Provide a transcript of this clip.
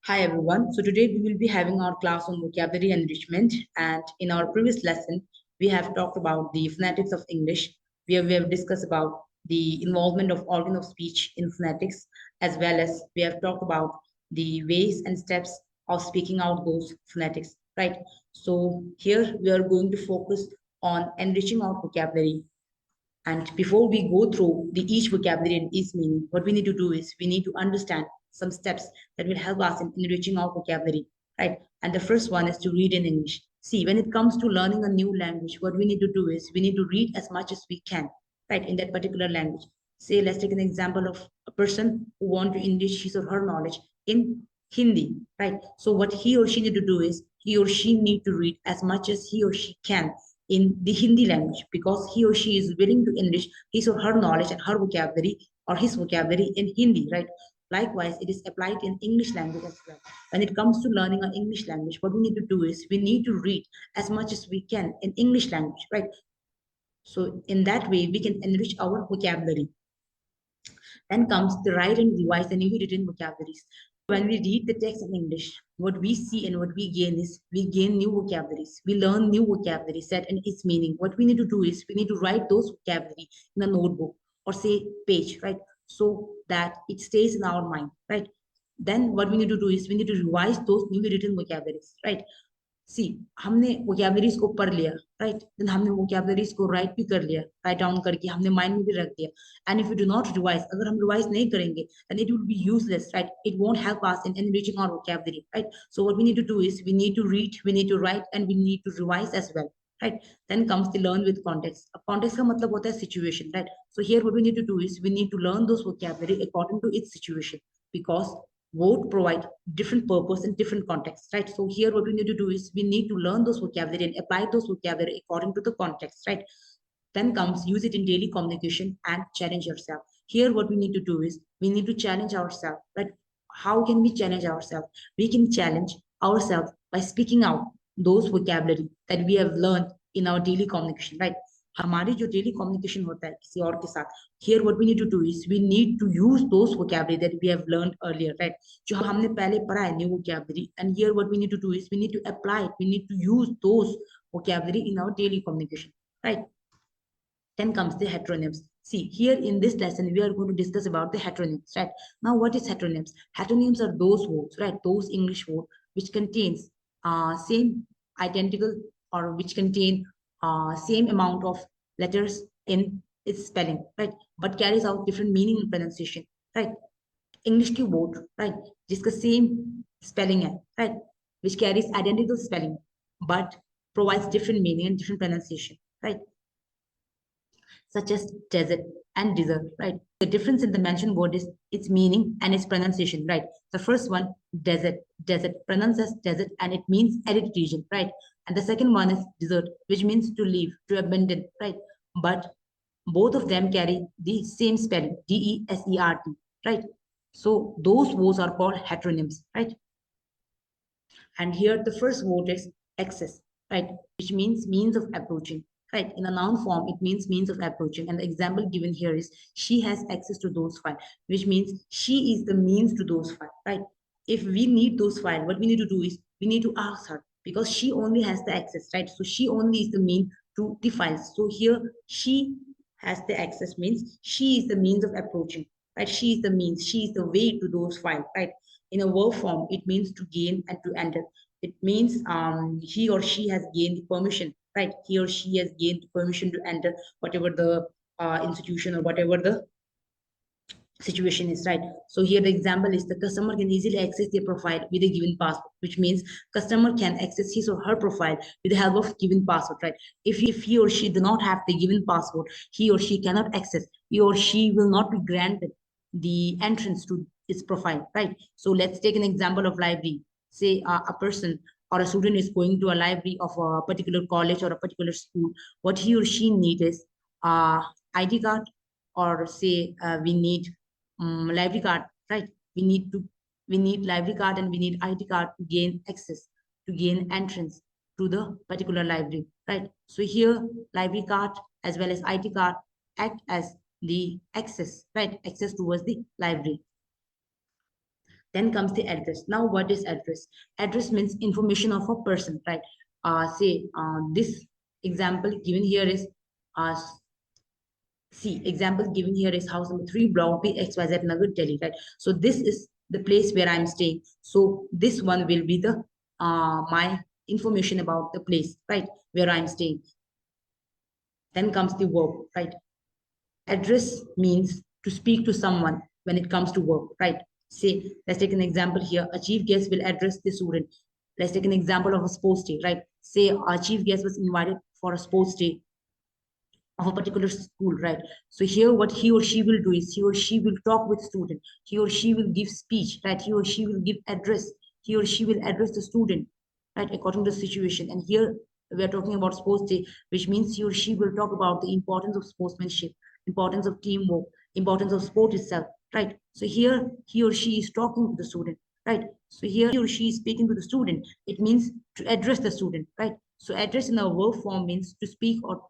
Hi everyone. So today we will be having our class on vocabulary enrichment, and in our previous lesson we have talked about the phonetics of English. We have discussed about the involvement of organ of speech in phonetics, as well as we have talked about the ways and steps of speaking out those phonetics, right? So here we are going to focus on enriching our vocabulary, and before we go through the each vocabulary and each meaning, what we need to do is we need to understand some steps that will help us in enriching our vocabulary, right? And the first one is to read in English. See, when it comes to learning a new language, what we need to do is we need to read as much as we can, right, in that particular language. Say, let's take an example of a person who want to enrich his or her knowledge in Hindi, right? So what he or she need to do is he or she need to read as much as he or she can in the Hindi language, because he or she is willing to enrich his or her knowledge and her vocabulary or his vocabulary in Hindi, right? Likewise, it is applied in English language as well. When it comes to learning an English language, what we need to do is we need to read as much as we can in English language, right? So in that way, we can enrich our vocabulary. Then comes the write and revise the newly written vocabularies. When we read the text in English, what we see and what we gain is we gain new vocabularies. We learn new vocabulary set and its meaning. What we need to do is we need to write those vocabulary in a notebook or say page, right? So that it stays in our mind, right? Then what we need to do is we need to revise those newly written vocabularies, right? सी हमने vocabularies को पढ़ लिया, right, then हमने vocabularies को right भी कर लिया, write down करके हमने माइंड में भी रख दिया. And if you do not revise, अगर हम रिवाइज नहीं करेंगे then it will be useless, right? It won't help us in enriching our vocabulary, right? So what we need to do is we need to read, we need to write and we need to revise as well, right? Then comes the learn with context. अब context का मतलब होता है situation, right? So here what we need to do is we need to learn those vocabulary according to its situation, because both provide different purpose and different contexts, right? So here what we need to do is we need to learn those vocabulary and apply those vocabulary according to the context, right? Then comes use it in daily communication and challenge yourself. Here what we need to do is we need to challenge ourselves, right? How can we challenge ourselves? We can challenge ourselves by speaking out those vocabulary that we have learned in our daily communication, right? हमारी जो daily communication होता है किसी और के साथ, here what we need to do is we need to use those vocabulary that we have learned earlier, right? जो हमने पहले पढ़ा है new vocabulary, and here what we need to do is we need to apply it, we need to use those vocabulary in our daily communication, right? Then comes the heteronyms. See, here in this lesson we are going to discuss about the heteronyms, right? Now what is heteronyms? Heteronyms are those words, right, those English words which contains same identical, or which contain same amount of letters in its spelling, right, but carries out different meaning and pronunciation, right? English की word, right, जिसका same spelling है, right, which carries identical spelling but provides different meaning and different pronunciation, right, such as desert and desert, right? The difference in the mentioned word is its meaning and its pronunciation, right? The first one, desert, desert, pronounced as desert, and it means arid region, right? And the second one is desert, which means to leave, to abandon, right? But both of them carry the same spelling, D-E-S-E-R-T, right? So those words are called heteronyms, right? And here the first word is access, right, which means means of approaching, right? In a noun form, it means means of approaching. And the example given here is she has access to those files, which means she is the means to those files, right? If we need those files, what we need to do is we need to ask her, because she only has the access, right? So she only is the mean to the files. So here she has the access means she is the means of approaching, right? She is the means, she is the way to those files, right? In a verb form, it means to gain and to enter. It means he or she has gained the permission, right? He or she has gained permission to enter whatever the institution or whatever the situation is, right? So here the example is the customer can easily access their profile with a given password, which means customer can access his or her profile with the help of given password, right? If he or she do not have the given password, he or she cannot access, he or she will not be granted the entrance to its profile, right? So let's take an example of library. Say a person or a student is going to a library of a particular college or a particular school. What he or she needs is ID card, or say we need library card, right? We need library card and we need ID card to gain access, to gain entrance to the particular library, right? So here library card as well as ID card act as the access, right? Access towards the library. Then comes the address. Now, what is address? Address means information of a person, right? Say this example given here is uh, see, example given here is house number 3, block B, XYZ Nagar, Delhi, right? So this is the place where I'm staying. So this one will be the my information about the place, right, where I'm staying. Then comes the verb, right? Address means to speak to someone when it comes to work, right? Say, let's take an example here. A chief guest will address the student. Let's take an example of a sports day, right? Say our chief guest was invited for a sports day of a particular school, right? So here what he or she will do is he or she will talk with student. He or she will give speech, right? He or she will give address. He or she will address the student, right? According to the situation. And here we are talking about sports day, which means he or she will talk about the importance of sportsmanship, importance of teamwork, importance of sport itself, right? So here he or she is talking to the student, right? So here he or she is speaking to the student. It means to address the student, right? So address in a verb form means to speak or